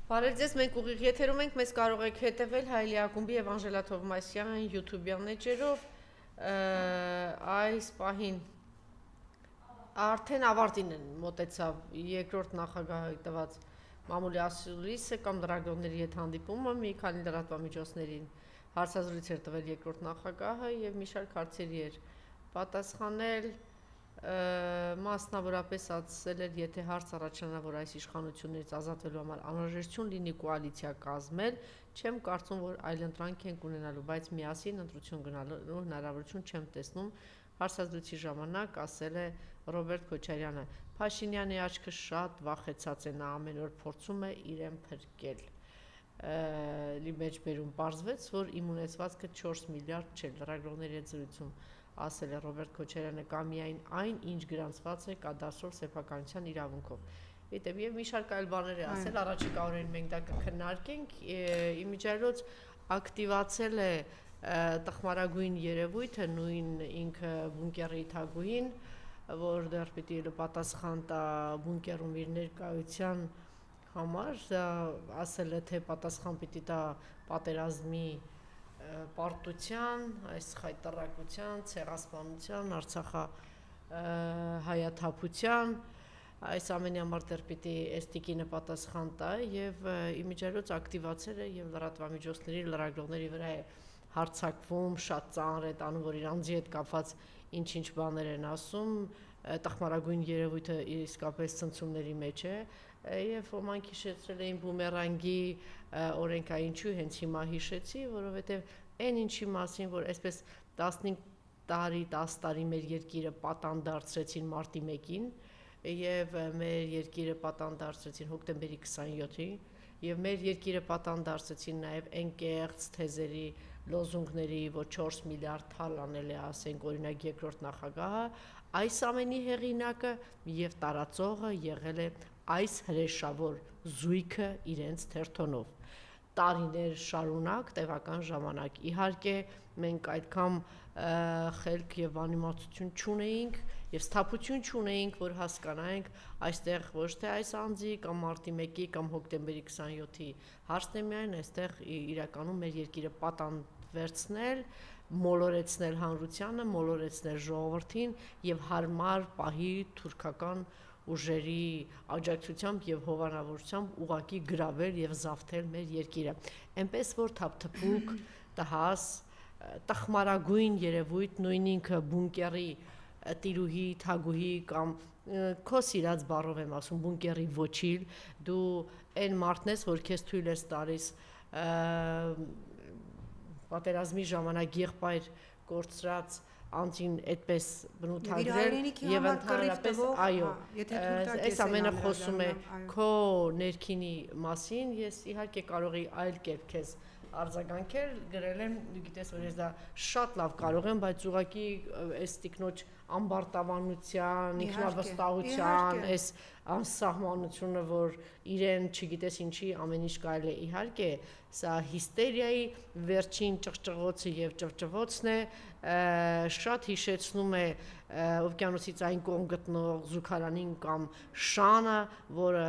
Բարև ձեզ, մենք ուղիղ եթերում ենք, մեզ կարող եք հետևել Հայլի Ակումբի եւ Անժելա Թովմասյան YouTube-յան էջերով, այս պահին արդեն ավարտին են մոտեցավ երկրորդ նախագահի տված մամուլի ասուլիսը կամ լրագրողների հետ հանդիպումը, մի քանի լրատվամիջոցներին հարցազրույց էր տվել երկրորդ նախագահը եւ մի շարք հարցերի էր պատասխանել, մասնավորապես ասել էր, եթե հարց առաջանա, որ այս իշխանություններից ազատվելու համար անհրաժեշտություն լինի կոալիցիա կազմել, չեմ կարծում, որ այլընտրանք ենք ունենալու, բայց միասին ընտրություն գնալու հնարավորություն չեմ տեսնում, հարցազրույցի ժամանակ ասել է Ռոբերտ Քոչարյանը։ Փաշինյանի աչքը շատ վախեցած է, նա ամեն օր փորձում է իրեն փրկել։ Մեջբերում պարզվեց, որ իմ ունեցվածքը 4 միլիարդ չէ, լրագրողների հետ զրույցում ասել է Ռոբերտ Քոչարյանը, կամ միայն այն, ինչ գրանցված է կադաստրով սեփականության իրավունքով։ Գիտեմ, եւ մի շարք այլ բաներ է ասել, առաջիկա օրերին մենք դա կքննարկենք, իմիջիայլոց ակտիվացել է տխմարագույն երևույթը, նույն ինքը բունկերի թագուհին, որ դեռ պիտի պատասխան տա բունկերում իր ներկայության համար, ասել է, թե պատասխան պիտի տա պատերազմի պարտության, այս խայտարակության, ցեղասպանության, Արցախա հայաթափության, այս ամենի համար դեռ պիտի էստիկինը պատասխան տա եւ իմիջիայլոց ակտիվացել է եւ լրատվամիջոցների լրագրողների վրա է հարցակվում, շատ ծանր է տանում, որ իր անձի հետ կապված ինչ-ինչ բաներ են ասում, տխմարագույն երևույթը իսկապես ցնցումների մեջ է եւ ոմանք հիշեցրել էին բումերանգի օրենքա, ինչու հենց հիմա հիշեցի, որովհետեւ այն ինչի մասին, որ այսպես 15 տարի, 10 տարի մեր երկիրը պատան դարձրեցին մարտի 1-ին եւ մեր երկիրը պատան դարձրեցին հոկտեմբերի 27-ին եւ մեր երկիրը պատան դարձրեցին նաեւ անկեղծ թեզերի, լոզունգների, որ 4 միլիարդ թալ անել է, ասենք, օրինակ երկրորդ նախագահը, այս ամենի հեղինակը եւ տարածողը եղել է այս հրեշավոր զույգը իրենց թերթոնով տարիներ շարունակ տևական ժամանակ։ Իհարկե մենք այդքան խելք եւ անիմացություն չունեինք եւ սթափություն չունեինք, որ հասկանայինք այստեղ ոչ թե այս անձի կամ մարտի 1-ի կամ հոկտեմբերի 27-ի հարցն է միայն այստեղ իրականում մեր երկիրը պատան վերցնել, մոլորեցնել հանրությանը, մոլորեցնել ժողովրդին եւ հարմար պահի թուրքական ուժերի աջակցությամբ եւ հովանավորությամբ ուղակի գրավել եւ զավթել մեր երկիրը։ Էնպես որ թափթփուկ, տհաս, տխմարագույն երևույթ, նույն ինքը բունկերի տիրուհի, թագուհի կամ քո սիրած բառով եմ ասում, բունկերի ոչիլ, դու այն մարդն ես, որ քեզ թույլ ես տալիս պատերազմի ժամանակ եղբայր կորցրած անձին այդպես բնութագրել եւ ընդհանրապես այո, այս ամենը խոսում է քո ներքինի մասին, ես իհարկե կարող եի այլ կերպ քեզ արձագանքել, գրել եմ, գիտես որ ես դա շատ լավ կարող եմ, բայց ուղղակի այս տիկնոջ ամբարտավանության, ինքնավստահության, այս անսահմանությունը, որ իրեն չգիտես ինչի ամեն ինչ կարելի է, իհարկե սա հիստերիայի վերջին ճղճղոցը եւ ճվճվոցն է, շատ հիշեցնում է օվկիանոսից այն կողմ գտնող զուգարանին կամ շանը, որը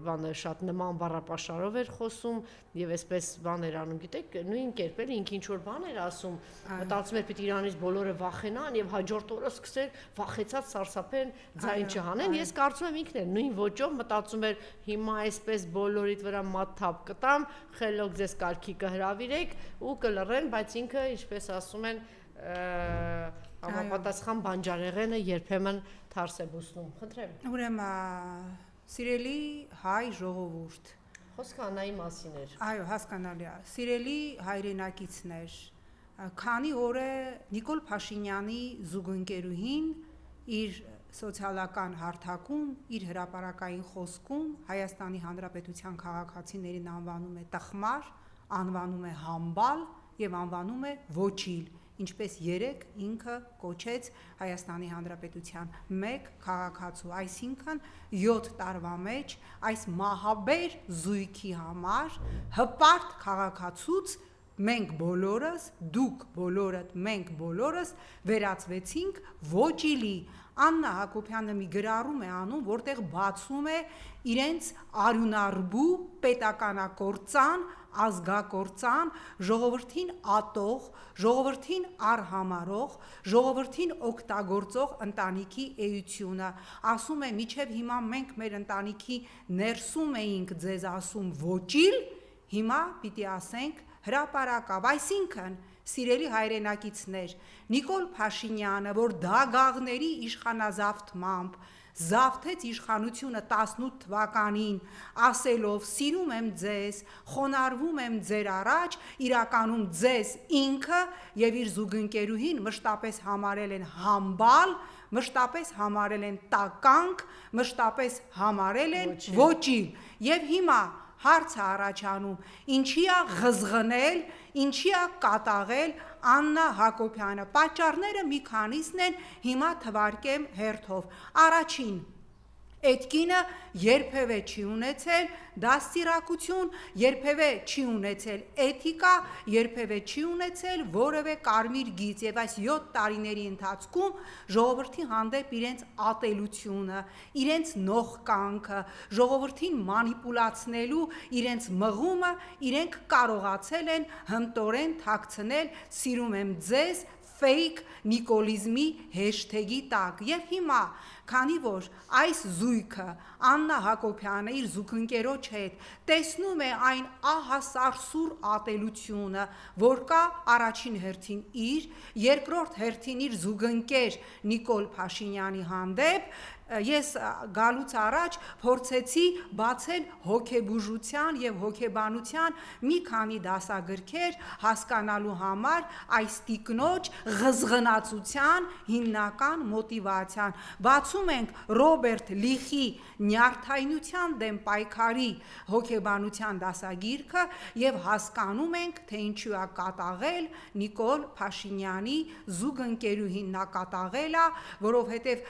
բանը շատ նման բառապաշարով էր խոսում եւ այսպես բաներ անում, գիտեք, նույն կերպ էլ ինք ինչ որ բաներ ասում, մտածում էր պիտի իրանից բոլորը վախենան եւ հաջորդ օրը սկսել վախեցած սարսափեն, ձայն չհանեն, ես կարծում եմ ինքն էլ նույն ոճով մտածում էր հիմա այսպես բոլորիդ վրա մաթափ կտամ, խելոք ձեզ կարգի կհրավիրեք ու կլռեն, բայց ինքը ինչպես ասում են համապատասխան բանջարեղենը երբեմն թարս է բուսնում, խնդրեմ։ Ուրեմն սիրելի հայ ժողովուրդ, խոսքը Անայի մասին էր։ Այո, հասկանալի է։ Սիրելի հայրենակիցներ, քանի օր է Նիկոլ Փաշինյանի զուգընկերուհին իր սոցիալական հարթակում, իր հրապարակային խոսքում Հայաստանի Հանրապետության քաղաքացիներին անվանում է տխմար, անվանում է համբալ եւ անվանում է ոչիլ, ինչպես երեք ինքը կոչեց Հայաստանի Հանրապետության մեկ քաղաքացու, այսինքն 7 տարվա մեջ այս մահաբեր զույգի համար հպարտ քաղաքացուց մենք բոլորս, դուք բոլորդ, մենք բոլորս վերածվեցինք ոչիլի։ Աննա Հակոբյանը մի գրառում է անում, որտեղ բացում է իրենց արյունարբու պետականակործան, ազգակործան, ժողովրդին ատող, ժողովրդին արհամարող, ժողովրդին օգտագործող ընտանիքի էությունը։ Ասում է, միջև հիմա մենք մեր ընտանիքի ներսում էինք ձեզ ասում ոչիլ, հիմա պիտի ասենք հրապարակավ, այսինքն սիրելի հայրենակիցներ, Նիկոլ Փաշինյանը, որ դագաղների իշխանազավթմամբ զավթեց իշխանությունը 18 թվականին, ասելով սիրում եմ ձեզ, խոնարհվում եմ ձեր առաջ, իրականում ձեզ ինքը եւ իր զուգընկերուհին մշտապես համարել են համբալ, մշտապես համարել են տականք, մշտապես համարել են ոչիլ։ Եվ հիմա հարց է առաջանում, ինչի է ղզղնել, ինչի է կատաղել Աննա Հակոբյանը։ Պատճառները մի քանիսն են, հիմա թվարկեմ հերթով։ Առաջին, այդ կինը երբևէ չի ունեցել դաստիարակություն, երբևէ չի ունեցել էթիկա, երբևէ չի ունեցել որևէ կարմիր գիծ, եւ այս 7 տարիների ընթացքում ժողովրդի հանդեպ իրենց ատելությունը, իրենց նողկանքը, ժողովրդին մանիպուլացնելու իրենց մղումը իրենք կարողացել են հմտորեն թաքցնել սիրում եմ ձեզ fake նիկոլիզմի հեշթեգի տակ։ Եվ հիմա, քանի որ այս զույգը Աննա Հակոբյանը իր զուգընկերոջ հետ տեսնում է այն ահասարսուր ատելությունը, որ կա առաջին հերթին իր, երկրորդ հերթին իր զուգընկեր Նիկոլ Փաշինյանի հանդեպ, ես գալուց առաջ փորձեցի բացել հոգեբուժության եւ հոգեբանության մի քանի դասագրքեր հասկանալու համար այս տիկնոջ ղզղնացության հիմնական մոտիվացիան։ Բացում ենք Ռոբերտ Լիխի նյարդայնության դեմ պայքարի հոգեբանության դասագիրքը եւ հասկանում ենք, թե ինչու է կատաղել Նիկոլ Փաշինյանի զուգընկերուհին։ Նա կատաղել է, որովհետեւ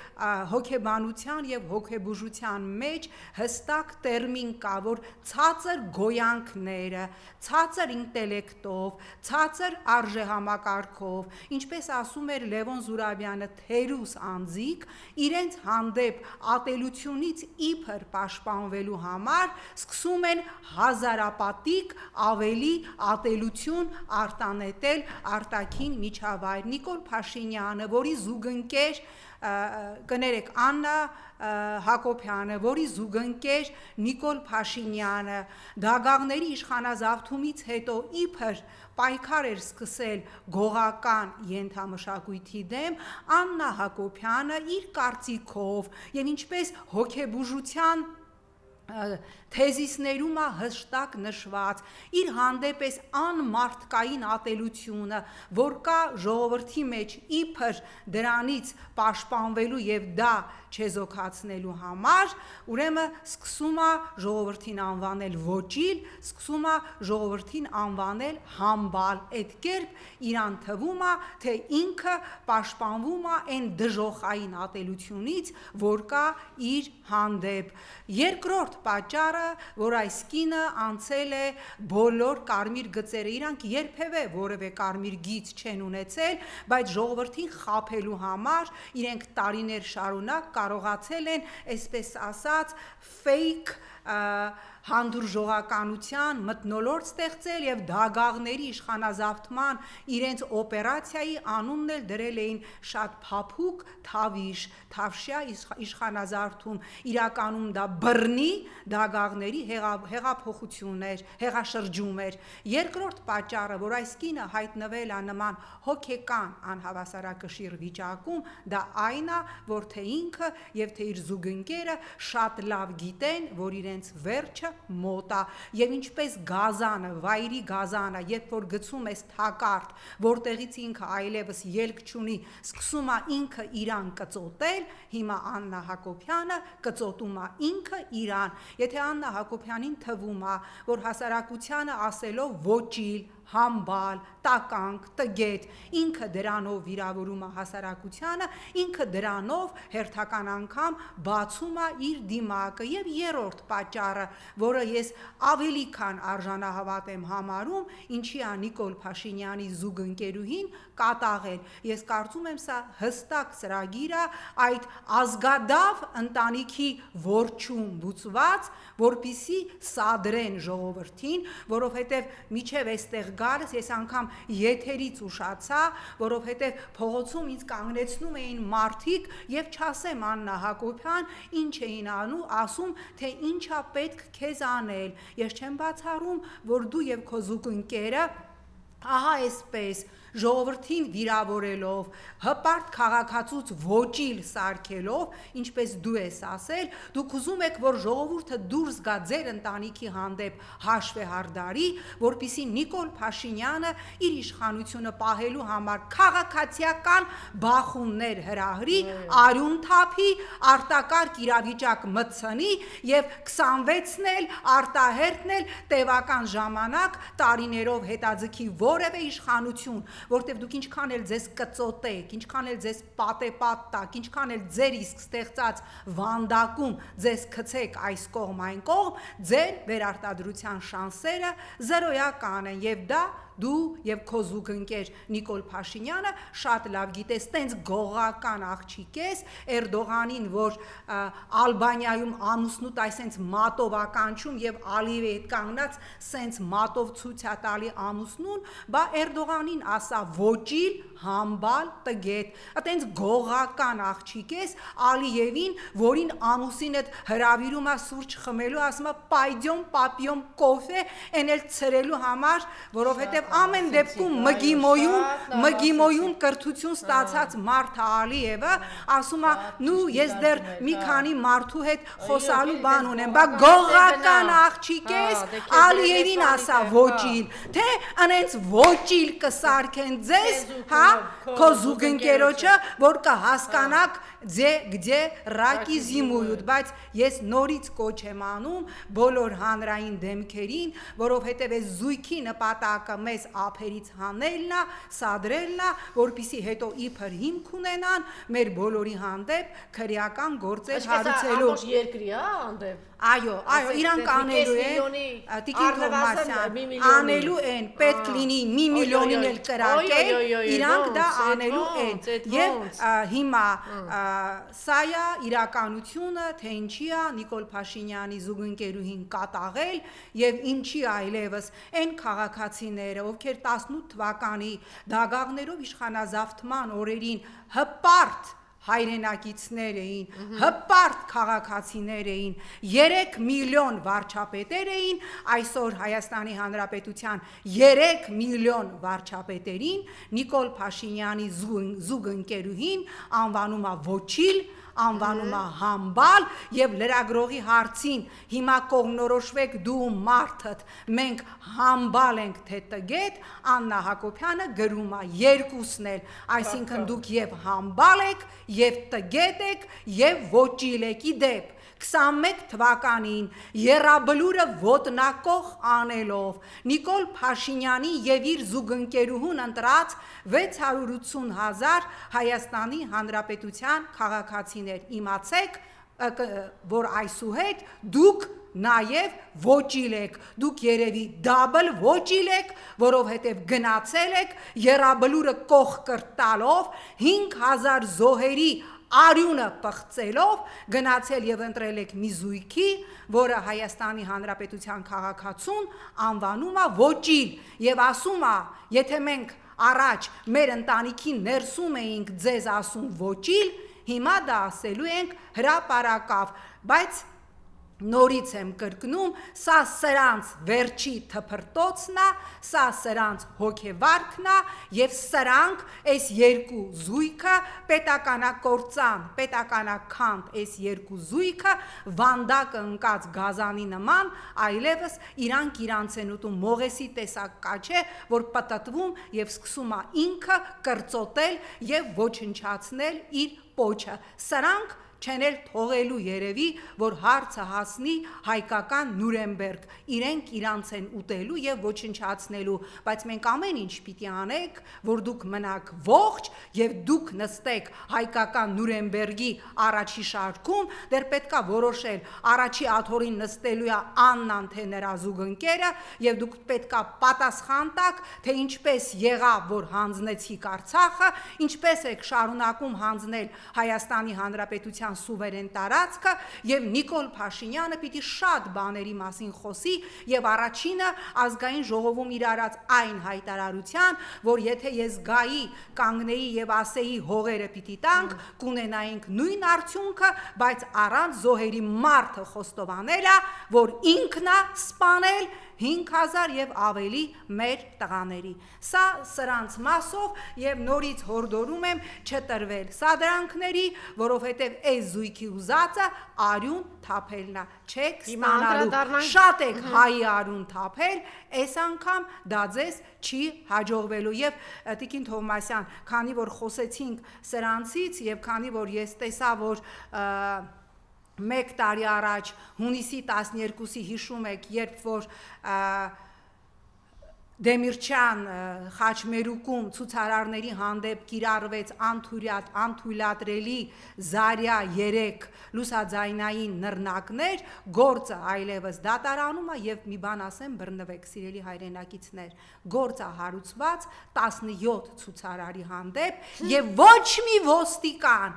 հոգեբանության եւ հոգեբուժության մեջ հստակ տերմին կա, որ ցածր գոյանքները, ցածր ինտելեկտով, ցածր արժեհամակարգով, ինչպես ասում էր Լևոն Զուրաբյանը, թերուս անձիկ, իրենց հանդեպ ատելությունից իբր պաշտպանվելու համար սկսում են հազարապատիկ ավելի ատելություն արտանետել արտաքին միջավայր։ Նիկոլ Փաշինյանը, որի զուգընկեր կներեք Աննա Հակոբյանը, որի զուգընկեր Նիկոլ Փաշինյանը դագաղների իշխանազավթումից հետո իբր պայքար էր սկսել գողական ենթամշակույթի դեմ, Աննա Հակոբյանը իր կարծիքով եւ ինչպես հոգեբուժության թեզիսներում է հստակ նշված իր հանդեպ էս անմարդկային ատելությունը, որ կա ժողովրդի մեջ իբր դրանից պաշտպանվելու եւ դա չեզոքացնելու համար, ուրեմն սկսում է ժողովրդին անվանել ոչիլ, սկսում է ժողովրդին անվանել համբալ։ Այդ կերպ իրան թվում է, թե ինքը պաշտպանվում է այն դժոխային ատելությունից, որ կա իր հանդեպ։ Երկրորդ պատճառը, որ այս կինը անցել է բոլոր կարմիր գծերը, իրանք երբևէ որևէ կարմիր գիծ չեն ունեցել, բայց ժողովրդին խաբելու համար իրենք տարիներ շարունակ կարողացել են, այսպես ասած, fake հանդուրժողականության մթնոլորտ ստեղծել եւ դագաղների իշխանազավթման իրենց օպերացիայի անունն էլ դրել էին շատ փափուկ թավիշ, թավշյա իշխանազավթում, իրականում դա բռնի դագաղների հեղափոխություն էր, հեղաշրջում էր։ Երկրորդ պատճառը, որ այս կինը հայտնվել է նման հոգեկան անհավասարակշիռ վիճակում, դա այն է, որ թե ինքը եւ թե իր զուգընկերը շատ լավ գիտեն, որ իրենց վերջը մոտ է եւ ինչպես գազանը, վայրի գազանը, երբ որ գցում ես թակարդ, որտեղից ինքը այլևս ելք չունի, սկսում է ինքը իրան կծոտել, հիմա Աննա Հակոբյանը կծոտում է ինքը իրան։ Եթե Աննա Հակոբյանին թվում է, որ հասարակությանը ասելով ոչիլ, համբալ, տականք, տգետ, ինքը դրանով վիրավորում է հասարակությանը, ինքը դրանով հերթական անգամ բացում է իր դիմակը։ Եվ երրորդ պատճառը, որը ես ավելի քան արժանահավատ եմ համարում, ինչի է Նիկոլ Փաշինյանի զուգընկերուհին կատաղել։ Ես կարծում եմ սա հստակ ծրագիր է այդ ազգադավ ընտանիքի որջում բուծված, որպիսի սադրեն ժողովրդին, որովհետև միջև այստեղ գալս ես անգամ եթերից ուշացա, որովհետև փողոցում ինձ կանգնեցնում էին մարդիկ եւ չասեմ Աննա Հակոբյան ինչ էին ասում, թե ինչա պետք քեզ անել։ Ես չեմ բացառում, որ դու եւ քո զուգընկերը ահա այսպես ժողովրդին վիրավորելով, հպարտ քաղաքացուց ոճիլ սարքելով, ինչպես դու ես ասել, դուք ուզում եք, որ ժողովուրդը դուրս գա ձեր ընտանիքի հանդեպ հաշվեհարդարի, որպիսի Նիկոլ Փաշինյանը իր իշխանությունը պահելու համար քաղաքացիական բախումներ հրահրի, արյուն թափի, արտակարգ իրավիճակ մտցնի եւ 26-ն էլ արտահերթն էլ տևական ժամանակ տարիներով հետաձգի որևէ իշխանություն, որտեվ դուք ինչքան էլ ձեզ կծոտեք, ինչքան էլ ձեզ պատեպատ տակ, ինչքան էլ ձեր իսկ ստեղծած վանդակում ձեզ գցեք այս կողմ այն կողմ, ձեր վերարտադրության շանսերը զրոյական են եւ դա դու եւ քո զուգընկեր Նիկոլ Փաշինյանը շատ լավ գիտես, տենց գողական աղջիկ ես, Էրդողանին, որ Ալբանիայում ամուսնուտ այսենց մատով ականչում եւ Ալիևի հետ կանգնած սենց մատով ցույց է տալի ամուսնուն, բա Էրդողանին ասա ոճիլ համբալ տգետ, այտենց գողական աղջիկ ես, Ալիևին, որին ամուսինդ հրավիրում է սուրճ խմելու, ասում է պայդյոմ պապիոմ կոֆե, այն էլ ցրելու համար, որովհետեւ ամեն դեպքում մգիմոյում կրթություն ստացած մարդ Ալիևը ասում է նու ես դեռ մի քանի մարդու հետ խոսալու բան ունեմ, բա գողական աղջիկ ես, Ալիևին ասա ոճիլ, թե անենց ոճիլ կսարքեն ձեզ, հա, քո զուգընկերոջը, որ կհասկանաք где раки зимуют, բայց ես նորից կոչ եմ անում բոլոր հանրային դեմքերին, որովհետև այս զույգի նպատակը մեզ ափերից հանելն է, սադրելն է, որպիսի հետո իբր հիմք ունենան մեր բոլորի հանդեպ քրեական գործեր հարուցելու։ Ամբողջ երկրի, հանդեպ։ Այո, իրանք անելու են, Տիկին Թովմասյան, անելու են, պետք լինի մի միլիոնին էլ կրակել, իրանք դա անելու են, և հիմա սա է իրականությունը, թե ինչի է Նիկոլ Փաշինյանի զուգընկերուհին կատաղել և ինչի այլևս են քաղաքացիները, ովքեր 18 թվականի դագաղներով իշխանազավթման օրերին հպարտ հայրենակիցներ էին, հպարտ քաղաքացիներ էին, 3 միլիոն վարչապետեր էին, այսօր Հայաստանի Հանրապետության 3 միլիոն վարչապետերին Նիկոլ Փաշինյանի զուգընկերուհին անվանում է ոչիլ, անվանում է համբալ և լրագրողի հարցին հիմա կողմնորոշվեք դու մարդդ, մենք համբալ ենք թե տգետ, Աննա Հակոբյանը գրում է երկուսն էլ, այսինքն դուք և համբալ եք, և տգետ եք, և ոճիլ եք, իդեպ 21 թվականին եռաբլուրը ոտնակող անելով Նիկոլ Փաշինյանի և իր զուգընկերուհուն ընտրած 680,000 Հայաստանի Հանրապետության քաղաքացիներ, իմացեք, որ այսուհետ դուք նաև ոճիլ եք, դուք երևի դաբլ ոճիլ եք, որովհետև գնացել եք եռաբլուրը կող կրտալով 5,000 զոհերի արյունը պղծելով գնացել և ընտրել եք մի զույգի, որը Հայաստանի Հանրապետության քաղաքացուն անվանում է ոճիլ և ասում է, եթե մենք առաջ մեր ընտանիքի ներսում էինք ձեզ ասում ոճիլ, հիմա դա ասելու ենք հրապարակավ, բայց նորից եմ կրկնում, սա սրանց վերջի թփրտոցն է, սա սրանց հոգեվարքն է և սրանք այս երկու զույգը պետականակործան, պետականաքանդ այս երկու զույգը վանդակը ընկած գազանի նման, այլևս իրանք իրանց են ուտում մողեսի տեսակ կաչ է, որ պտտվում և սկսում է ինքը կրծոտել և ոչնչացնել իր պոչը, սրանք չեն էլ թողելու երևի, որ հարցը հասնի հայկական Նուրեմբերգ, իրենք իրանց են ուտելու եւ ոչնչացնելու, բայց մենք ամեն ինչ պիտի անենք, որ դուք մնաք ողջ եւ դուք նստեք հայկական Նուրեմբերգի առաջի շարքում, դեռ պետքա որոշել առաջի աթոռին նստելու է Աննան թե նրա զուգընկերը եւ դուք պետքա պատասխան տաք, թե ինչպես եղավ, որ հանձնեցիք Արցախը, ինչպես եք շարունակում հանձնել Հայաստանի Հանրապետության սուվերեն տարածքը եւ Նիկոլ Փաշինյանը պիտի շատ բաների մասին խոսի եւ առաջինը ազգային ժողովում իր արած այն հայտարարության, որ եթե ես գայի կանգնեի եւ ասեի հողերը պիտի տանք, կունենայինք նույն արդյունքը, բայց առանց զոհերի մարդը խոստովանելա, որ ինքն է սպանել 5000 եւ ավելի մեր տղաների։ Սա սրանց մասով եւ նորից հորդորում եմ չտրվել սադրանքների, որովհետեւ այս զույգի ուզածը արյուն թափելն է, չեք ստանալու։ Շատ եք հայի արյուն թափել, այս անգամ դա ձեզ չի հաջողվելու։ Եվ Տիկին Թովմասյան, քանի որ խոսեցինք սրանցից եւ քանի որ ես տեսա, որ մեկ տարի առաջ հունիսի 12-ի հիշում եք, երբ որ Դեմիրճան Խաչմերուկում ցուցարարների հանդեպ կիրառվեց անթույլատրելի Զարյա 3 լուսաձայնային նռնակներ, գործը այլևս դատարանում է եւ մի բան ասեմ, բռնվեք սիրելի հայրենակիցներ, գործը հարուցված 17 ցուցարարի հանդեպ եւ ոչ մի ոստիկան,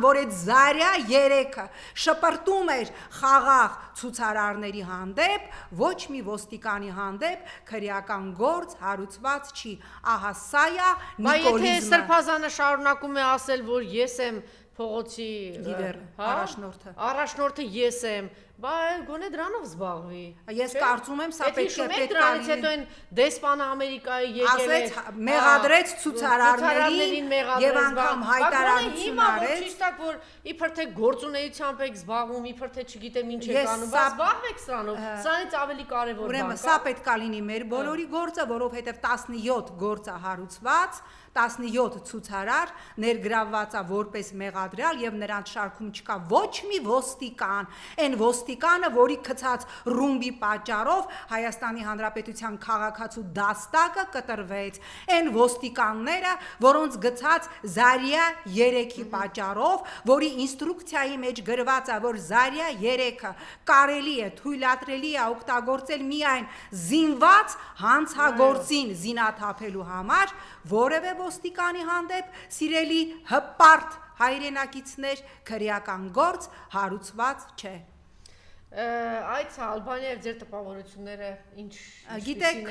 որ այդ Զարյա 3-ը շպրտում էր խաղաղ ցուցարարների հանդեպ, ոչ մի ոստիկանի հանդեպ քրեական գործ հարուցված չի։ Ահա սա է նիկոլիզմը։ Բայց եթե Սրբազանը շարունակում է ասել, որ ես եմ փողոցի լիդերը, առաջնորդը ես եմ, բայց գոնե դրանով զբաղվի։ Ես կարծում եմ, սա պետք է հետո այն դեսպանը Ամերիկայի եկել է, մեղադրեց ցուցարարներին եւ անգամ հայտարարություն արեց։ Ճիշտ է, որ իբր թե գործունեությամբ եք զբաղվում, իբր թե չգիտեմ ինչ եք անում, բայց զբաղվեք սրանով։ Սրանից ավելի կարևոր բան կա։ Ուրեմն սա պետք է լինի մեր բոլորի գործը, որովհետեւ 17 գործ է հարուցված, 17 ցուցարար ներգրավված է որպես մեղադրյալ եւ նրանց շարքում չկա ոչ մի ոստիկան, այն ոստիկանը, որի գցած ռումբի պատճառով Հայաստանի Հանրապետության քաղաքացու դաստակը կտրվեց, այն ոստիկանները, որոնց գցած Զարյա 3-ի պատճառով, որի ինստրուկցիայի մեջ գրված է, որ Զարյա 3-ը կարելի է թույլատրելի է օգտագործել միայն զինված հանցագործին զինաթափելու համար, որևէ ոստիկանի հանդեպ սիրելի հպարտ հայրենակիցներ քրեական գործ հարուցված չէ։ Այդ Ալբանիա եւ ձեր տպավորությունները ինչ գիտեք,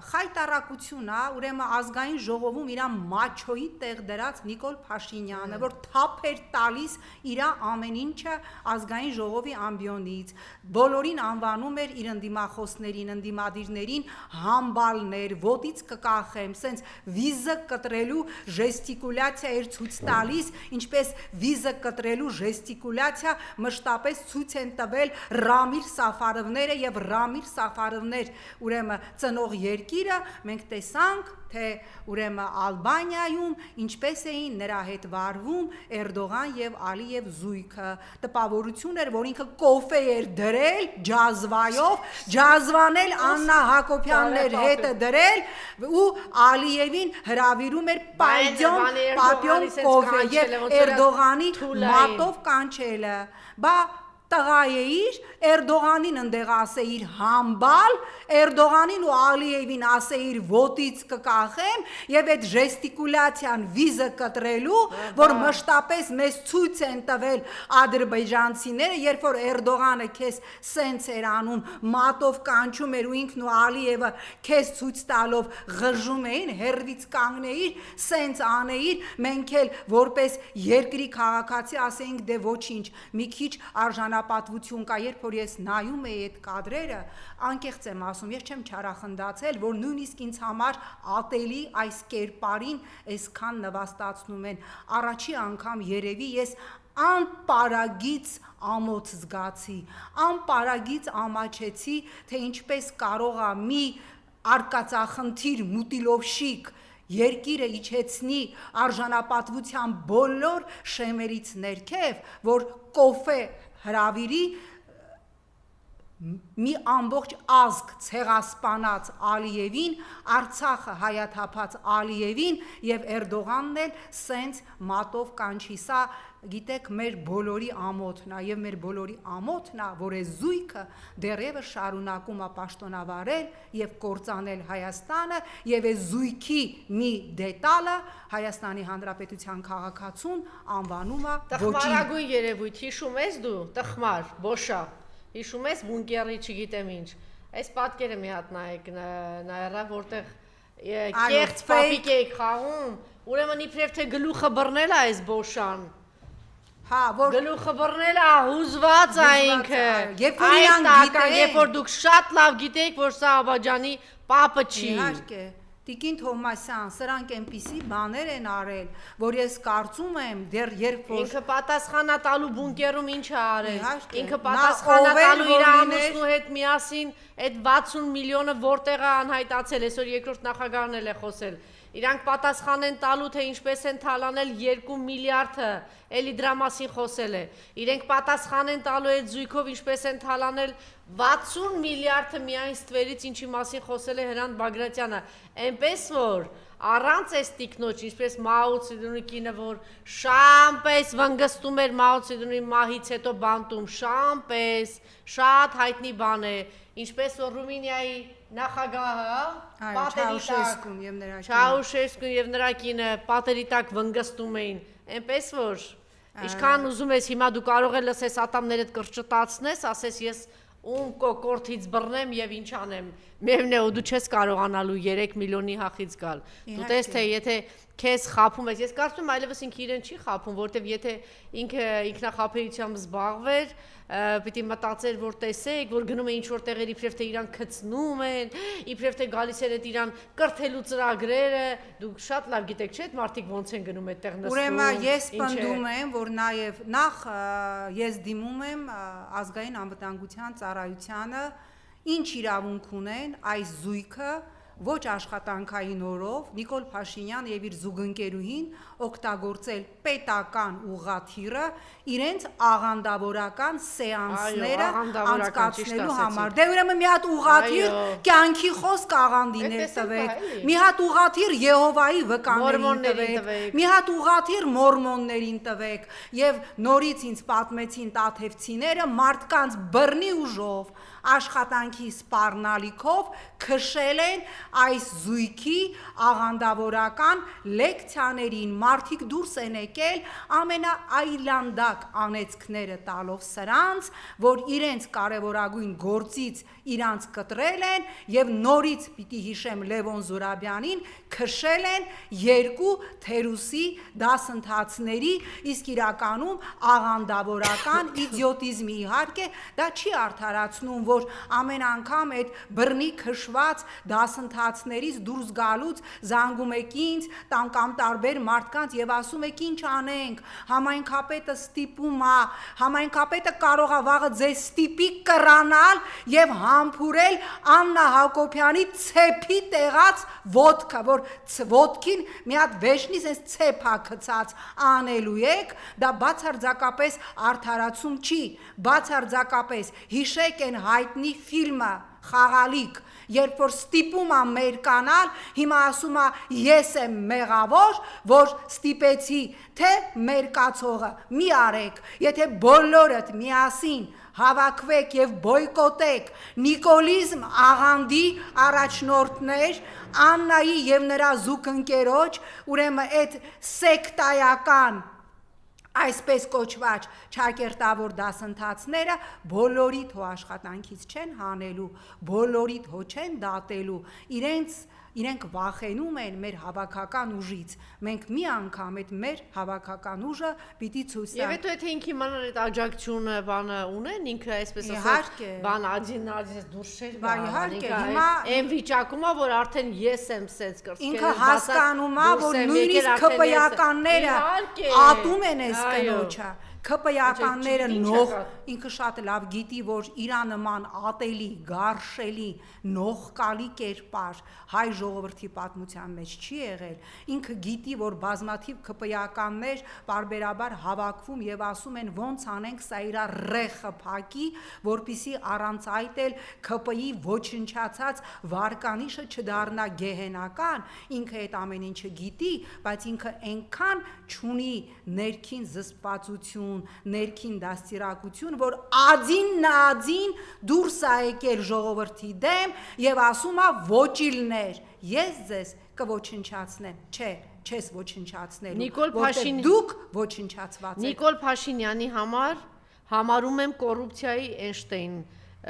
խայտարակություն է, ուրեմն ազգային ժողովում իր մաչոյի տեղ դրած Նիկոլ Փաշինյանը, որ թափ էր տալիս իր ամեն ինչը ազգային ժողովի ամբիոնից, բոլորին անվանում էր իր ընդդիմախոսներին, ընդդիմադիրներին համբալներ, ոտից կկախեմ, սենց վիզը կտրելու ժեստիկուլյացիա էր ցույց տալիս, ինչպես վիզը կտրելու ժեստիկուլյացիա մշտապես ցույց են տվել Ռամիլ Սաֆարովները եւ Ռամիլ Սաֆարովներ, ուրեմն ծնող երկիրը, մենք տեսանք, թե ուրեմն Ալբանիայում ինչպես էին նրա հետ վարվում Էրդողան եւ Ալիև զույգը, տպավորություն էր, որ ինքը կոֆե էր դրել ջազվայով, ջազվան էլ Աննա Հակոբյաններ հետը դրել ու Ալիևին հրավիրում էր պայդյոն կոֆե եւ Էրդողանի մատով կանչելը, բա տղա էիր, Էրդողանին ընդեղ ասեիր համբալ, Էրդողանին ու Ալիևին ասեիր ոտից կկախեմ եւ այդ ժեստիկուլյացիան վիզը կտրելու, որ մշտապես մեզ ցույց են տվել ադրբեջանցիները, երբ որ Էրդողանը քեզ սենց էր անում, մատով կանչում էր ու ինքն ու Ալիևը քեզ ցույց տալով ղժում էին, հերվից կանգնեիր, սենց անեիր, մենք էլ որպես երկրի քաղաքացի ասեինք դե ոչինչ, մի քիչ արժանապատվություն կա, երբ որ ես նայում էի այդ կադրերը, անկեղծ եմ ասում, ես չեմ չարախնդացել, որ նույնիսկ ինձ համար ատելի այս կերպարին այսքան նվաստացնում են, առաջի անգամ երևի ես անպարագից ամոց զգացի, անպարագից ամաչեցի, թե ինչպես կարող է մի արկածախնդիր մուտիլովշիկ երկիրը իջեցնի արժանապատվության բոլոր շեմերից ներքև, որ կոֆե հրավիրի մի ամբողջ ազգ ցեղասպանած Ալիևին, Արցախը հայաթափած Ալիևին եւ Էրդողանն էլ սենց մատով կանչի, սա գիտեք մեր բոլորի ամոթն է եւ մեր բոլորի ամոթն է, որ այս զույգը դեռևս շարունակում է պաշտոնավարել եւ կործանել Հայաստանը եւ այս զույգի մի դետալը Հայաստանի Հանրապետության քաղաքացուն անվանում է տխմարագույն երևույթ, հիշում ես դու, տխմար, բոշա, հիշում ես բունկերի չգիտեմ ինչ, այս պատկերը մի հատ նայրա, որտեղ կեղծ պապիկ էիք խաղում, ուրեմն իբրև թե գլուխը բռնել է այս բոշան, գլուխը բռնել է, հուզված է ինքը, այդ տական, երբ որ դուք շատ լավ գիտեք, որ սա Աբաջանի պապը չի։ Իհարկե, Տիկին Թովմասյան, սրանք այնպիսի բաներ են արել, որ ես կարծում եմ դեռ երբ որ ինքը պատասխանա տալու բունկերում ինչ է արել, ինքը պատասխանա տալու իր ամուսնու հետ միասին այդ 60 միլիոնը որտեղ է անհայտացել, այսօր երկրորդ նախագահն էլ է խոսել, իրանք պատասխան են տալու, թե ինչպես են թալանել 2 միլիարդը, էլի դրա մասին խոսել է, իրենք պատասխան են տալու այդ զույգով ինչպես են թալանել 60 միլիարդը միայն ստվերից, ինչի մասին խոսել է Հրանտ Բագրատյանը, այնպես որ առանց այս տիկնոջ, ինչպես Մաո Ցեդունի կինը, որ շամպես վնգստում էր Մաո Ցեդունի մահից հետո բանտում, շամպես, շատ հայտնի բան է, ինչպես որ Ռումինիայի նախագահը, Չաուշեսկուն եւ նրա կինը պատերի տակ վնգստում էին, այնպես որ ինչքան ուզում ես հիմա դու կարող ես լսես ատամներդ կրճտացնես, ասես ես ում կոկորտից բռնեմ եւ ինչ անեմ, միևնույն է ու դու չես կարողանալու 3 միլիոնի հախից գալ, դու տես թե եթե քեզ խափում ես, ես կարծում եմ այլևս ինքը իրեն չի խափում, որտեվ եթե ինքը ինքնախապեյությամբ զբաղվեր, պիտի մտածեր, որ տեսեք, որ գնում է ինչ-որ տեղեր իբրև թե իրան քցնում են, իբրև թե գալիս են այդ իրան կրթելու ծրագրերը, դուք շատ լավ գիտեք, չէ՞, այդ մարդիկ ոնց են գնում այդտեղ նստում։ Ուրեմն ես պնդում եմ, որ նաև նախ ես դիմում եմ ազգային անվտանգության ծառայությանը, ինչ իրավունք ունեն այս զույգը ոչ աշխատանքային օրով Նիկոլ Փաշինյան եւ իր զուգընկերուհին օգտագործել պետական ուղղաթիռը իրենց աղանդավորական սեանսները անցկացնելու համար։ Դե ուրեմն մի հատ ուղղաթիռ կյանքի խոսք աղանդիներ տվեք, մի հատ ուղղաթիռ Եհովայի վկաներին տվեք, մի հատ ուղղաթիռ մորմոններին տվեք եւ նորից ինձ պատմեցին տաթևցիները մարդկանց բռնի ուժով աշխատանքի սպառնալիքով քշել են այս զույգի աղանդավորական լեկցիաներին, մարդիկ դուրս են եկել ամենաայլանդակ անեծքները տալով սրանց, որ իրենց կարևորագույն գործից իրանց կտրել են եւ նորից պիտի հիշեմ Լևոն Զուրաբյանին քշել են 2 թերուսի դասընթացների, իսկ իրականում աղանդավորական իդիոտիզմի, իհարկե դա չի արդարացնում, որ ամեն անգամ այդ բռնի քշված դասընթացներից դուրս գալուց զանգում եք ինձ կամ տարբեր մարդկանց եւ ասում եք ինչ անենք, համայնքապետը ստիպում է, համայնքապետը կարող է վաղը ձեզ ստիպի կռանալ եւ համբուրել Աննա Հակոբյանի ցեփի տեղած ոդկը, որ ոդկին մի հատ վեշնի sense ցեփա գցած անելու եք, դա բացարձակապես արդարացում չի, բացարձակապես հիշեք են հայտնի ֆիլմը Խաղալիք, երբ որ ստիպում է մերկանալ, հիմա ասում է ես եմ մեղավոր, որ ստիպեցի, թե մերկացողը մի արեք, եթե բոլորդ միասին հավաքվեք եւ բոյկոտեք նիկոլիզմ աղանդի առաջնորդներ, Աննայի եւ նրա զուգընկերոջ, ուրեմն այդ սեկտայական այսպես կոչված ճակերտավոր դասընթացները բոլորիդ հո աշխատանքից չեն հանելու, բոլորիդ հո չեն դատելու, իրենք վախենում են մեր հավաքական ուժից, մենք մի անգամ այդ մեր հավաքական ուժը պիտի ցույց տանք։ Եվ եթե ինքը իմանան այդ աջակցությունը բանը ունեն, ինքը այսպես ասած բան աջինալիս դուրս չէր իհարկե, հիմա այն վիճակում է, որ արդեն ես եմ սենց կրծքերը, ինքը հասկանում է, որ նույնիսկ ԿՊ-ականները ատում են այս կնոջը, ԿՊ-ականները նող ինքը շատ լավ գիտի, որ Իրան նման ատելի, գարշելի, նողկալի կերպար հայ ժողովրդի պատմության մեջ չի եղել, ինքը գիտի, որ բազմաթիվ ԿՊ-ականներ բարբերաբար հավաքվում եւ ասում են ոնց անենք սա իրա ռեխը փակի, որպիսի առանց այդ էլ ԿՊ-ի ոչնչացած վարկանիշը չդառնա գեհենական, ինքը այդ ամեն ինչը գիտի, բայց ինքը այնքան չունի ներքին զսպվածություն, ներքին դաստիարակություն, որ ածին դուրս է եկել ժողովրդի դեմ եւ ասում է ոչիլներ, ես ձեզ կոչնչացնեմ, չէ, չես ոչնչացնելու, որտեղ դուք ոչնչացված եք։ Նիկոլ Փաշինյանի համար համարում եմ կոռուպցիայի Էյնշտեյն,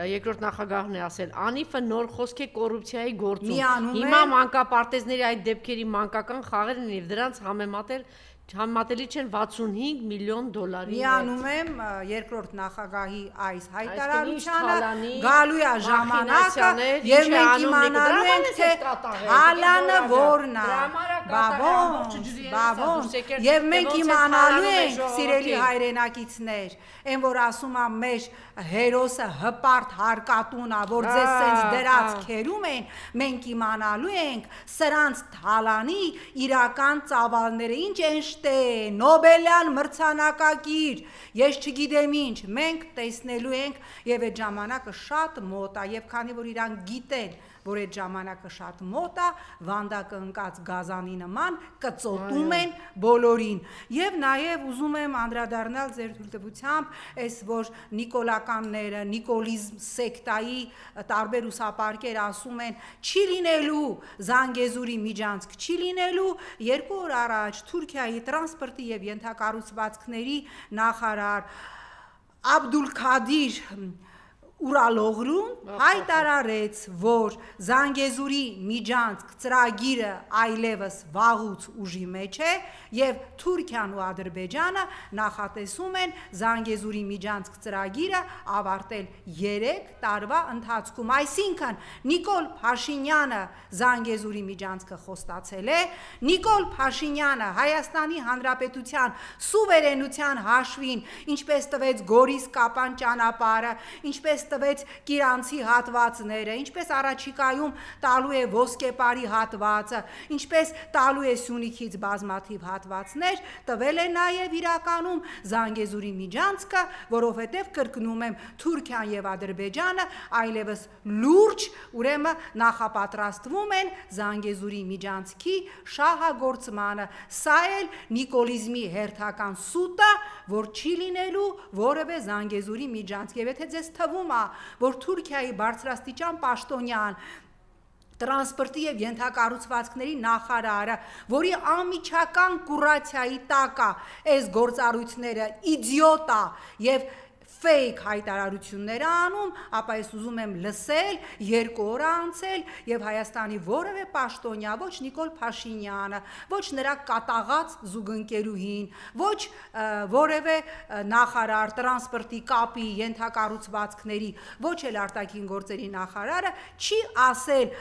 երկրորդ նախագահն է ասել, Անիֆը նոր խոսք է կոռուպցիայի գործում։ Հիմա մանկապարտեզների այդ դեպքերի մանկական խաղերն են եւ դրանց համեմատելի չեն 65 միլիոն դոլարի հետ։ Միանում եմ երկրորդ նախագահի այս հայտարարությանը, գալու է ժամանակը եւ մենք իմանալու ենք թե հալանը որն է, բավոն, եւ մենք իմանալու ենք, սիրելի հայրենակիցներ, այն որ ասում է մեր հերոսը հպարտ հարկատուն է, որ ձեզ սենց դրած քերում են, մենք իմանալու ենք սրանց թալանի իրական ծավալները, ինչ Էյնշտեյն, Նոբելյան մրցանակակիր, ես չգիտեմ ինչ, մենք տեսնելու ենք եւ այդ ժամանակը շատ մոտ է եւ քանի որ իրանք գիտեն որ այդ ժամանակը շատ մոտ է, վանդակը ընկած գազանի նման կծոտում են բոլորին։ Եվ նաև ուզում եմ անդրադառնալ ձեր թույլտվությամբ, այս որ նիկոլականները, նիկոլիզմ սեկտայի տարբեր ուսապարկեր ասում են, չի լինելու Զանգեզուրի միջանցք, չի լինելու 2 օր առաջ Թուրքիայի տրանսպորտի եւ ենթակառուցվածքների նախարար Աբդուլքադիր Ուրալօղլուն հայտարարեց, որ Զանգեզուրի միջանցք ծրագիրը այլևս վաղուց ուժի մեջ է եւ Թուրքիան ու Ադրբեջանը նախատեսում են Զանգեզուրի միջանցք ծրագիրը ավարտել 3 տարվա ընթացքում, այսինքն Նիկոլ Փաշինյանը Զանգեզուրի միջանցքը խոստացել է, Նիկոլ Փաշինյանը Հայաստանի Հանրապետության սուվերենության հաշվին, ինչպես տվեց Գորիս-Կապան ճանապարհը, ինչպես տվեց Կիրանցի հատվածները, ինչպես առաջիկայում տալու է Ոսկեպարի հատվածը, ինչպես տալու է Սյունիքից բազմաթիվ հատվածներ, տվել է նաև իրականում Զանգեզուրի միջանցքը, որովհետև կրկնում եմ Թուրքիան եւ Ադրբեջանը այլևս լուրջ ուրեմն նախապատրաստվում են Զանգեզուրի միջանցքի շահագործմանը, սա էլ նիկոլիզմի հերթական սուտը, որ չի լինելու որևէ Զանգեզուրի միջանցք եւ եթե ձեզ թվում է որ Թուրքիայի բարձրաստիճան պաշտոնյան տրանսպորտի եւ ենթակառուցվածքների նախարարը, որի անմիջական կուրացիայի տակ է այս գործառույթները իդիոտ է եւ fake հայտարարություններ անում, ապա ես ուզում եմ լսել 2 օր անցել եւ Հայաստանի որևէ պաշտոնյա, ոչ Նիկոլ Փաշինյանը, ոչ նրա կատաղած զուգընկերուհին, ոչ որևէ նախարար տրանսպորտի կապի ենթակառուցվածքների, ոչ էլ արտաքին գործերի նախարարը չի ասել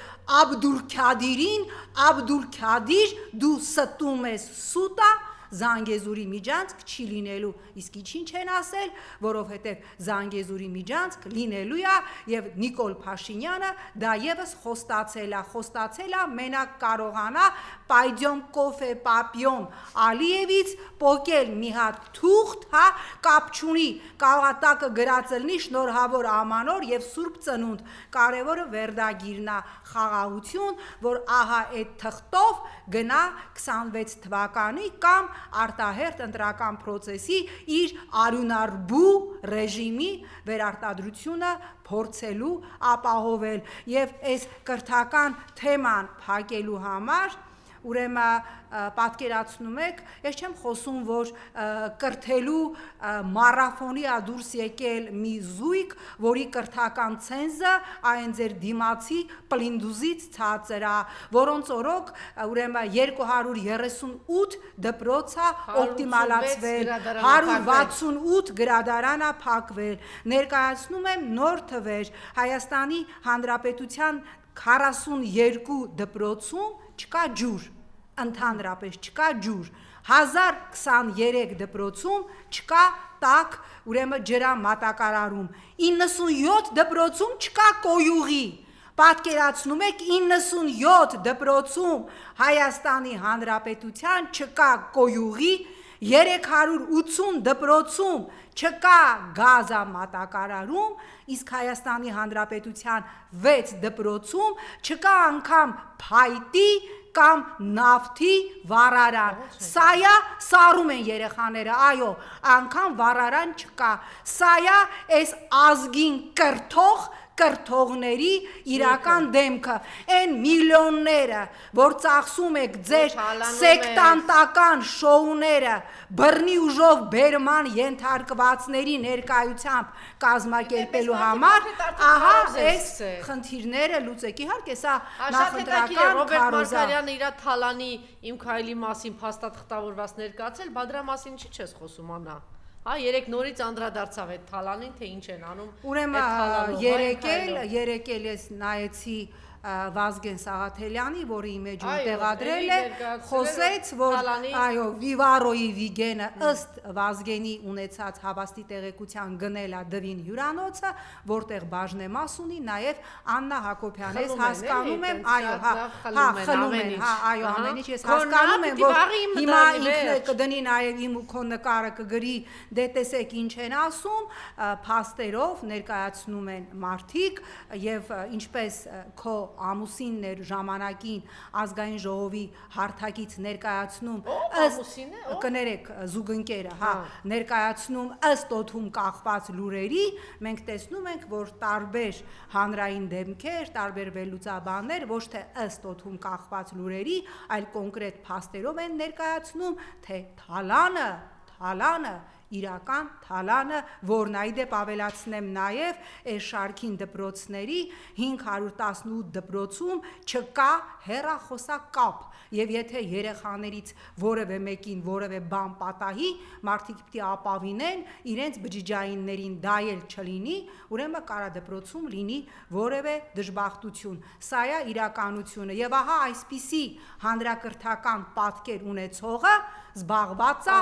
Աբդուլքադիրին, Աբդուլքադիր դու ստում ես սուտա Զանգեզուրի միջանցք չի լինելու, իսկ ինչին չեն ասել, որովհետև Զանգեզուրի միջանցք լինելու է եւ Նիկոլ Փաշինյանը դա եւս խոստացել է մենակ կարողանա պայդյոմ կոֆե պապյոմ Ալիևից պոկել մի հատ թուղթ, հա, կապ չունի, կաղատակը գրած լինի շնորհավոր ամանոր եւ Սուրբ Ծնունդ, կարևորը վերդագիրն է, խաղաղություն, որ ահա այդ թղթով գնա 26 թվականի կամ արտահերտ ընտրական process-ի իր արյունարբու ռեժիմի վերարտադրությունը փորձելու ապահովել եւ այս կրթական թեման փակելու համար ուրեմն պատկերացնում եք, ես չեմ խոսում, որ կրթելու մարաֆոնի ա դուրս եկել մի զույգ, որի կրթական ցենզը այն ձեր դիմացի պլինդուզից ցածր է, որոնց օրոք ուրեմն 238 դպրոց է օպտիմալացվել, 168 գրադարան է փակվել, ներկայացնում եմ նոր թվեր, Հայաստանի Հանրապետության 42 դպրոցում չկա ջուր, ընդհանրապես չկա ջուր 1023 դպրոցում չկա տաք ուրեմն ջրամատակարարում 97 դպրոցում չկա կոյուղի պատկերացնում եք 97 դպրոցում Հայաստանի Հանրապետության չկա կոյուղի 380 դպրոցում չկա գազամատակարարում իսկ Հայաստանի Հանրապետության 6 դպրոցում չկա անգամ փայտի կամ նավթի վառարան սայա սարում են երեխաները այո անգամ վառարան չկա սայա այս ազգին կրթողների իրական դեմքը այն միլիոնները որ ծախսում եք ձեր սեկտանտական շոուները բռնի ուժով բերման ենթարկվածների ներկայությամբ կազմակերպելու համար ահա այս խնդիրները լուծեք իհարկե սա նախընտրական Ռոբերտ Մարգարյանը իր թալանի իմ քայլի մասին փաստաթղթավորված ներկայացել բա դրա մասին չի չես խոսում անա Հա երեք նորից անդրադարձավ այդ թալանին թե ինչ են անում Ուրեմն երեկել ես նայեցի Վազգեն Սաղաթելյանի, որը իմեջում տեղադրել է, խոսեց, որ այո, Վիվարոյի Վիգենը ըստ Վազգենի ունեցած հավաստի տեղեկության գնել է Դվին հյուրանոցը, որտեղ բաժնեմաս ունի, նաև Աննա Հակոբյանն ես հասկանում եմ, այո, խլում են, այո, ամեն ինչ ես հասկանում եմ, որ հիմա ինքն կդնի նաև իմ ու քո նկարը կգրի, դե տեսեք ինչ են ասում, փաստերով ներկայացնում են մարդիկ եւ ինչպես քո ամուսիններ ժամանակին ազգային ժողովի հարթակից ներկայացնում կներեք զուգընկերը հա ներկայացնում ըստ օդում կախված լուրերի մենք տեսնում ենք որ տարբեր հանրային դեմքեր տարբեր վերլուծաբաններ ոչ թե ըստ օդում կախված լուրերի այլ կոնկրետ փաստերով են ներկայացնում թե թալանը իրական թալանը, որն այդեպ ավելացնեմ նաև այս շարքին դպրոցների 518 դպրոցում չկա հեռախոսակապ եւ եթե երեխաներից որևէ մեկին որևէ բան պատահի մարդիկ պիտի ապավինեն իրենց բջջայիններին դա էլ չլինի ուրեմն կարա դպրոցում լինի որևէ դժբախտություն սա է իրականությունը եւ ահա այսպիսի հանրակրթական պատկեր ունեցողը զբաղված է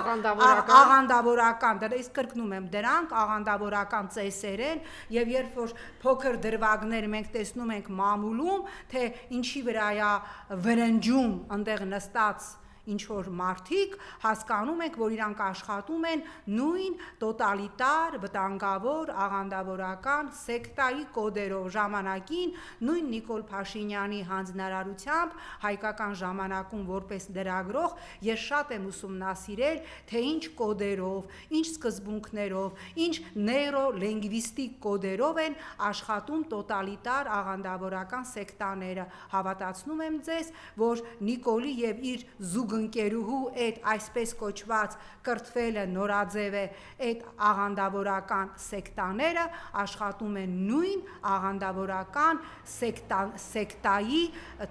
աղանդավորական դա իսկ կրկնում եմ դրանք աղանդավորական ծեսեր են եւ երբ որ փոքր դրվագներ մենք տեսնում ենք մամուլում թե ինչի վրա է վրնջում այնտեղ նստած ինչ որ մարդիկ հասկանում ենք որ իրանք աշխատում են նույն տոտալիտար վտանգավոր աղանդավորական սեկտայի կոդերով ժամանակին նույն Նիկոլ Փաշինյանի հանձնարարությամբ հայկական ժամանակում որպես լրագրող ես շատ եմ ուսումնասիրել թե ինչ կոդերով ինչ սկզբունքներով ինչ նեյրոլինգվիստիկ կոդերով են աշխատում տոտալիտար աղանդավորական սեկտաները հավատացնում եմ ձեզ որ Նիկոլի եւ իր ընկերուհու այդ այսպես կոչված կրթվելը նորաձև է այդ աղանդավորական սեկտաները աշխատում են նույն աղանդավորական սեկտայի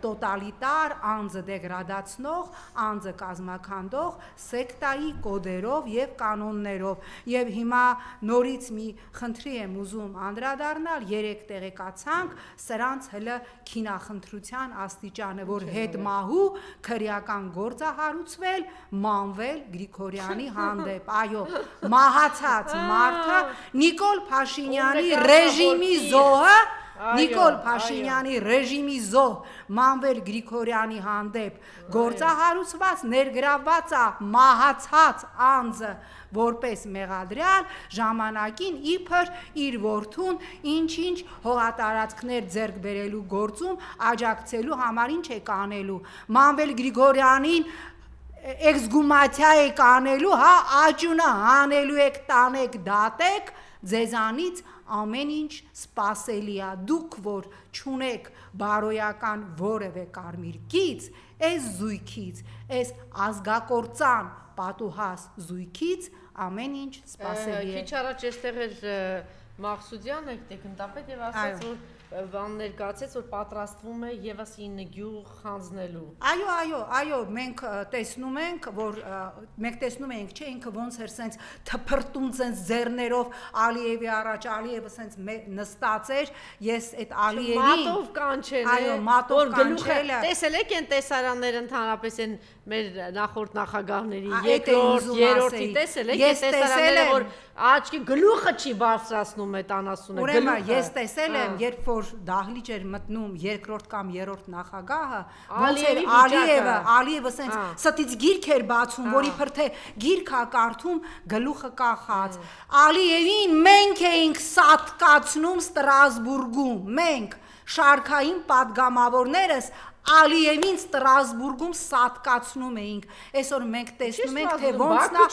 տոտալիտար անձը դեգրադացնող անձը կազմաքանդող սեկտայի կոդերով եւ կանոններով եւ հիմա նորից մի խնդրի եմ ուզում անդրադառնալ երեք տեղեկացանք սրանց հլը քինախնդրության աստիճանը որ հետմահու քրեական գործ հարուցվել, մանվել Գրիգորյանի հանդեպ, այո, մահացած մարդը Նիկոլ Փաշինյանի ռեժիմի զոհը Նիկոլ Փաշինյանի ռեժիմի զոհ մանվել Գրիգորյանի հանդեպ գործահարուցված ներգրավված է մահացած անձը որպես մեղադրյալ ժամանակին իբր իր որդուն ինչ-ինչ հողատարածքներ ձեռք բերելու գործում աջակցելու համար ինչ է կանելու մանվել Գրիգորյանին էքսգումացիա եք անելու հա աճունը հանելու եք տանեք դատեք ձեզանից ամեն ինչ սпасելի է դուք որ չունեք բարոյական որևէ կարմիր գիծ այս զույգից այս ազգակործան պատուհաս զույգից ամեն ինչ սпасելի է քիչ առաջ էստեղ էր Մաղսուդյանը գնդապետ եւ ասաց որ բան ներկայացեց որ պատրաստվում է եւս 9 գյուղ խանձնելու։ Այո, մենք տեսնում ենք, որ մենք տեսնում ենք, չէ, ինքը ոնց էր սենց թփրտում սենց ձեռներով Ալիևի առաջ, Ալիևը սենց նստած էր, ես այդ Ալիևին մատով կանչել է, այո, մատով կանչելը, տեսել եք այն տեսարանները ընդհանրապես են մեր նախորդ նախագահների Այդ էի երկրորդ, ուզում երրորդի ասեի։ տեսել եք Ես այն տեսարանները որ աչքի գլուխը չի բարձրացնում այդ անասունը, Ուրեմն ես տեսել եմ, երբ որ դահլիճ էր մտնում երկրորդ կամ երրորդ նախագահը, ոնց էր Ալիևը սենց ստից գիրք էր բացում, որ իբր թե գիրք է կարդում, գլուխը կախած։ Ալիևին մենք էինք սատկացնում Ստրասբուրգում, մենք շարքային падգամավորներս Ալիևին Ստրասբուրգում սատկացնում էինք։ Այսօր մենք տեսնում ենք, թե ոնց նա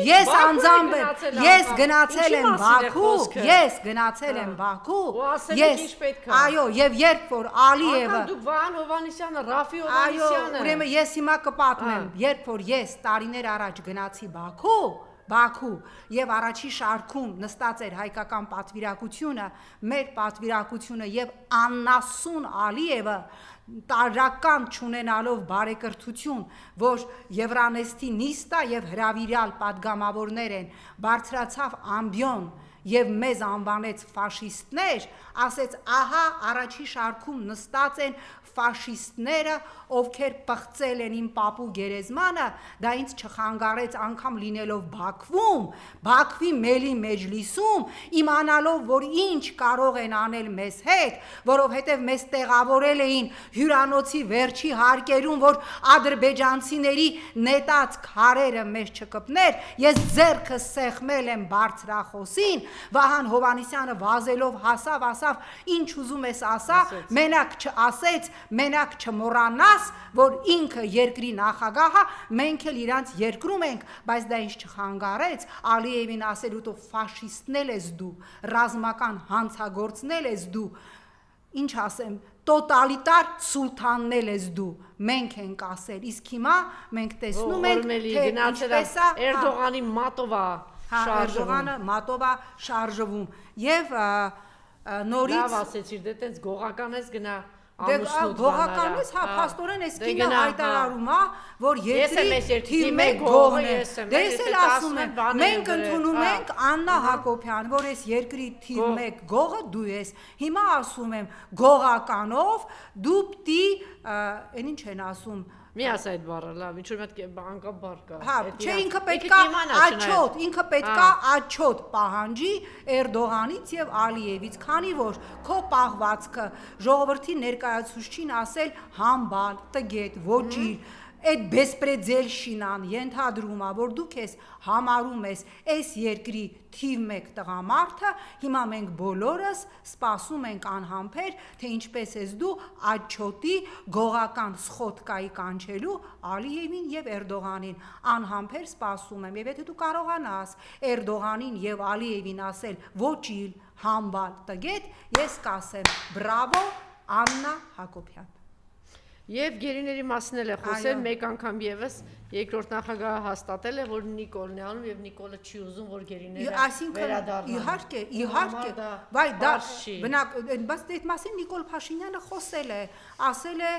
Ես անձամբ ես գնացել եմ Բաքու, Այո, եւ երբ որ Ալիևը դուք Վահան Հովհաննիսյանը, Ռաֆի Հովհաննիսյանը Այո, ուրեմն ես հիմա կպատմեմ, երբ որ ես տարիներ առաջ գնացի Բաքու եւ առաջի շարքում նստած էր հայկական պատվիրակությունը, մեր պատվիրակությունը եւ աննասուն Ալիևը տարական չունենալով բարեկրթություն, որ Եվրանեստի նիստա եւ հրավիրյալ падգամավորներ են, բարձրացավ ամբիոն եւ մեզ անվանեց ֆաշիստներ, ասեց ահա առաջի շարքում նստած են ֆաշիստները, ովքեր պղծել են իմ պապու գերեզմանը, դա ինձ չխանգարեց անգամ լինելով Բաքվում, Բաքվի Մելի Մեջլիսում, իմանալով, որ ինչ կարող են անել մեզ հետ, որովհետև մեզ տեղավորել էին հյուրանոցի վերջի հարկերում, որ ադրբեջանցիների նետած քարերը մեզ չկպներ, ես ձեռքը սեղմել եմ բարձրախոսին, Վահան Հովհաննիսյանը վազելով հասավ, ասավ, ինչ ուզում ես ասա, մենակ չասեց, մենակ չմոռանաս, որ ինքը երկրի նախագահը, մենք էլ իրանց երկրում ենք, բայց դա ինձ չխանգարեց, Ալիևին ասելու տո ֆաշիստնել ես դու, ռազմական հանցագործնել ես դու, ինչ ասեմ, տոտալիտար սուլթաննել ես դու, մենք ենք ասել, իսկ հիմա մենք տեսնում ենք, թե ինչպես է Էրդողանի մատովա Էրդողանը մատովա շարժվում եւ նորից Լավ ասեցիր, դե տենց գողական ես գնա Գողական ես, հա, փաստորեն այս կինը հայտարարում է, որ երկրի թիվ 1 գողն է։ Դե ես էլ ասում եմ, մենք ընդունում ենք Աննա Հակոբյան, որ այս երկրի թիվ 1 գողը դու ես։ Հիմա ասում եմ, գողականով դու պիտի, այն ինչ են ասում, Մի ասա այդ բառը, լավ, ինչ որ մոտ անկապ բառ կա։ Հա, չէ, ինքը պետքա աչոտ պահանջի Էրդողանից եւ Ալիևից, քանի որ քո պահվածքը ժողովրդի ներկայացուցչին ասել համբալ, տգետ, ոչիր, այդ բեսպրեդելշինան ենթադրում է, որ դուք ես համարում ես այս երկրի թիվ 1 տղամարդը, հիմա մենք բոլորս սպասում ենք անհամբեր, թե ինչպես ես դու աչոտի գողական սխոդկայի կանչելու Ալիևին եւ Էրդողանին, անհամբեր սպասում եմ, եւ եթե դու կարողանաս Էրդողանին եւ Ալիևին ասել ոչիլ, համբալ, տգետ, ես կասեմ բրավո Աննա Հակոբյան Եվ գերիների մասին էլ է խոսել, մեկ անգամ եւս երկրորդ նախագահը հաստատել է, որ Նիկոլն է անում եւ Նիկոլը չի ուզում, որ գերիները վերադառնան։ Իհարկե, վայ դա բնակ, բայց այդ մասին Նիկոլ Փաշինյանը խոսել է, ասել է,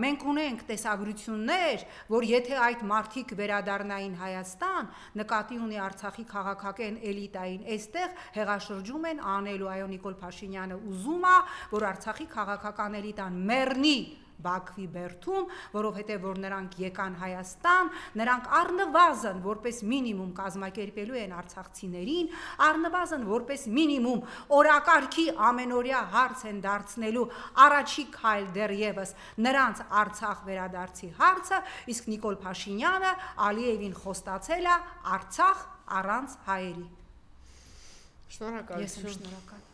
մենք ունենք տեսագրություններ, որ եթե այդ մարդիկ վերադառնային Հայաստան, նկատի ունի Արցախի քաղաքական էլիտային, այստեղ հեղաշրջում են անելու, այո Նիկոլ Փաշինյանը ուզում է, որ Արցախի քաղաքական էլիտան մեռնի Բաքվի բերդում, որովհետև որ նրանք եկան Հայաստան, նրանք առնվազն որպես մինիմում կազմակերպելու են արցախցիներին, առնվազն որպես մինիմում օրակարգի ամենօրյա հարց են դարձնելու առաջի քայլ դեռևս նրանց Արցախ վերադարձի հարցը, իսկ Նիկոլ Փաշինյանը Ալիևին խոստացել է Արցախ առանց հայերի։ Շնորհակալություն։ Ես եմ շնորհակալ։